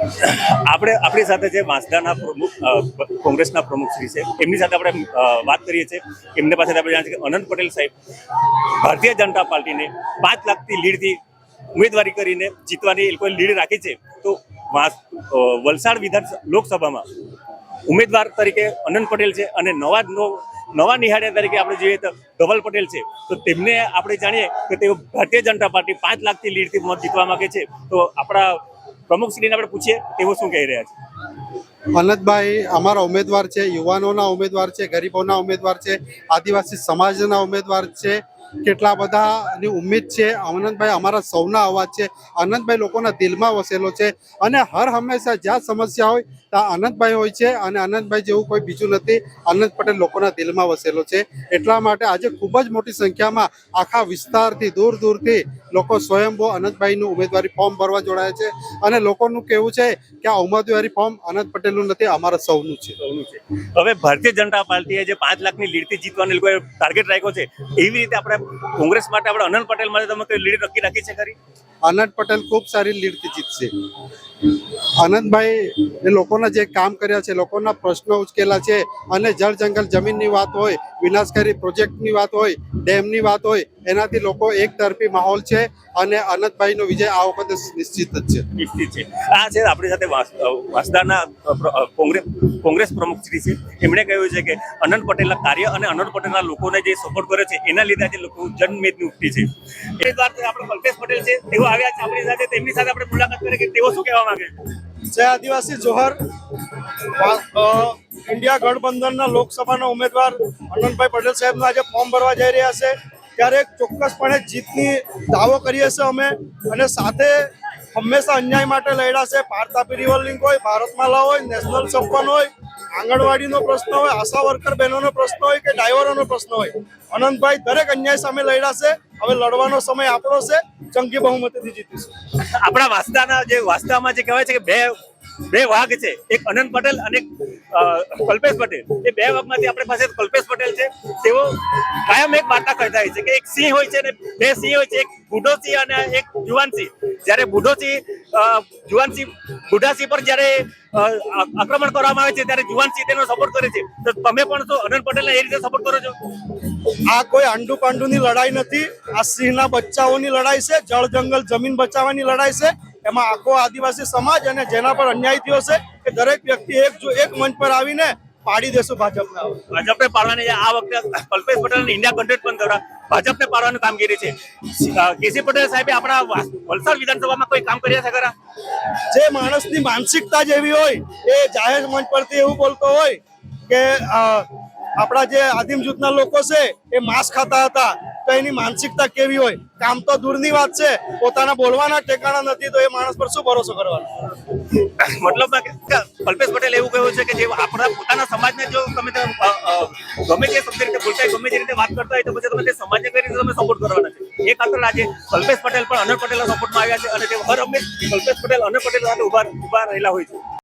આપણી સાથે જે વાંસદાના પ્રમુખ કોંગ્રેસના પ્રમુખ શ્રી છે એમની સાથે આપણે વાત કરીએ છીએ. એમની પાસેથી આપણે જાણીએ છીએ કે અનંત પટેલ સાહેબ ભારતીય જનતા પાર્ટીને 5 લાખથી લીડથી ઉમેદવારી કરીને જીતવાની એ લોકોએ લીડ રાખી છે. તો વલસાડ લોકસભામાં ઉમેદવાર તરીકે અનંત પટેલ છે અને નવા નિહાળ્યા તરીકે આપણે જોઈએ તો ધવલ પટેલ છે. તો તેમને આપણે જાણીએ કે તેઓ ભારતીય જનતા પાર્ટી 5 લાખથી લીડથી મત જીતવા માંગે છે. તો આપણા પ્રમુખશ્રીને આપણે પૂછીએ તેઓ શું કહી રહ્યા છે. અનંતભાઈ અમારા ઉમેદવાર છે, યુવાનોના ઉમેદવાર છે, ગરીબોના ઉમેદવાર છે, આદિવાસી સમાજના ઉમેદવાર છે. કેટલા બધાની ઉમ્મીદ છે. અનંતભાઈ અમારા સૌના અવાજ છે. અનંતભાઈ લોકોના દિલમાં વસેલો છે અને હર હંમેશા જ્યાં સમસ્યા હોય ત્યાં અનંતભાઈ હોય છે અને અનંતભાઈ જેવું કોઈ બીજું નથી. અનંત પટેલ લોકોના દિલમાં વસેલો છે. એટલા માટે આજે ખૂબ જ મોટી સંખ્યામાં આખા વિસ્તારથી દૂર દૂરથી લોકો સ્વયંભૂ અનંતભાઈનું ઉમેદવારી ફોર્મ ભરવા જોડાયા છે અને લોકોનું કહેવું છે કે આ ઉમેદવારી ફોર્મ અનંત પટેલનું નથી, અમારા સૌનું છે. હવે ભારતીય જનતા પાર્ટીએ જે 5 લાખની લીડથી જીતવાની લોકોએ ટાર્ગેટ રાખ્યો છે, એવી રીતે આપણે કોંગ્રેસ માટે આપણે અનંત પટેલ માટે તમે કોઈ લીડ નક્કી રાખી છે ખરી? અનંત પટેલ ખૂબ સારી લીડથી જીતશે. અનંતભાઈ એ લોકોના જે કામ કર્યા છે, લોકોના પ્રશ્નો ઉચકેલા છે અને જળ જંગલ જમીનની વાત હોય, વિનાશકારી પ્રોજેક્ટની વાત હોય, ડેમની વાત હોય, એનાથી લોકો એક તરફી માહોલ છે અને અનંતભાઈનો વિજય આ વખતે નિશ્ચિત જ છે. નિશ્ચિત છે. આ છે આપણી સાથે વાંસદાના કોંગ્રેસ પ્રમુખ શ્રી છે. એમણે કહ્યું છે કે અનંત પટેલના કાર્ય અને અનંત પટેલના લોકોને જે સપોર્ટ કર્યો છે એના લીધે આજે લોકો જનમેદની ઉઠી છે. એ વાત આપણે કલ્પેશ પટેલ છે, તેઓ આવ્યા છે આપણી સાથે. તેમની સાથે આપણે મુલાકાત કરીએ કે તેઓ શું કહેવા માંગે છે. જય આદિવાસી જોહર. ઇન્ડિયા ગઠબંધનના લોકસભાના ઉમેદવાર અનંતભાઈ પટેલ સાહેબનું આજે ફોર્મ ભરવા જઈ રહ્યા છે. ત્યારે ચોક્કસપણે જીતની દાવો કરીએ છીએ અમે અને સાથે હંમેશા અન્યાય માટે લડ્યા છે. પારતાપી રિવર લિંક હોય, ભારતમાલા હોય, નેશનલ સંપન્ન હોય, આંગણવાડીનો પ્રશ્ન હોય, આશા વર્કર બહેનોનો પ્રશ્ન હોય કે ડ્રાઈવરોનો પ્રશ્ન હોય, અનંતભાઈ દરેક અન્યાય સામે લડ્યા છે. હવે લડવાનો સમય આપણો છે. જંગી બહુમતીથી જીતીશું. આપણા વાસ્તવમાં જે કહેવાય છે કે બે વાઘ છે, એક અનંત પટેલ અને કલ્પેશ પટેલ. એ બે વાઘમાંથી આપણી પાસે કલ્પેશ પટેલ છે. તેઓ કાયમ એક વાર્તા કહેતા હોય છે કે એક સિંહ હોય છે ને બે સિંહ હોય છે, એક બુઢો સિંહ અને એક જુવાન સિંહ. જ્યારે બુઢો સિંહ પર જ્યારે આક્રમણ કરવામાં આવે છે ત્યારે જુવાન સિંહ તેનો સપોર્ટ કરે છે. તો તમે પણ તો અનંત પટેલને એ રીતે સપોર્ટ કરો છો? આ કોઈ આંડુ પાંડુની લડાઈ નથી. આ સિંહના બચ્ચાઓની લડાઈ છે. જળ જંગલ જમીન બચાવવાની લડાઈ છે. એમાં આખો આદિવાસી સમાજ અને જેના પર અન્યાય થયો છે એ દરેક વ્યક્તિ એક મંચ પર આવીને પાડી દેશું ભાજપને પાડવાની. આ વખતે કલ્પેશ પટેલ ઇન્ડિયા કન્ટેન્ટ પણ દ્વારા ભાજપને પાડવાની કામગીરી છે. કેસી પટેલ સાહેબે આપણા વલસાડ વિધાનસભામાં કોઈ કામ કર્યા છે ખરા? જે માણસની માનસિકતા જેવી હોય એ જાહેર મંચ પરથી એવું બોલતો હોય કે આપણા જે આદિમ જૂથના લોકો છે એ માંસ ખાતા હતા, તો એની માનસિકતા કેવી હોય? કામ તો દૂરની વાત છે, પોતાના બોલવાના ઠેકાણા નથી, તો એ માણસ પર શું ભરોસો કરવાનો? મતલબ કલ્પેશ પટેલ એવું કહ્યું છે કે જે આપણા પોતાના સમાજને જો તમે ગમે તે શબ્દ રીતે બોલતા હોય, ગમે તે રીતે વાત કરતા હોય, તો પછી તમે તે સમાજને કઈ રીતે તમે સપોર્ટ કરવાના છે. એ ખાતર આજે કલ્પેશ પટેલ પણ અનંત પટેલના સપોર્ટમાં આવ્યા છે અને તે હર હંમેશ કલ્પેશ પટેલ અનંત પટેલ સાથે ઉભા રહેલા હોય છે.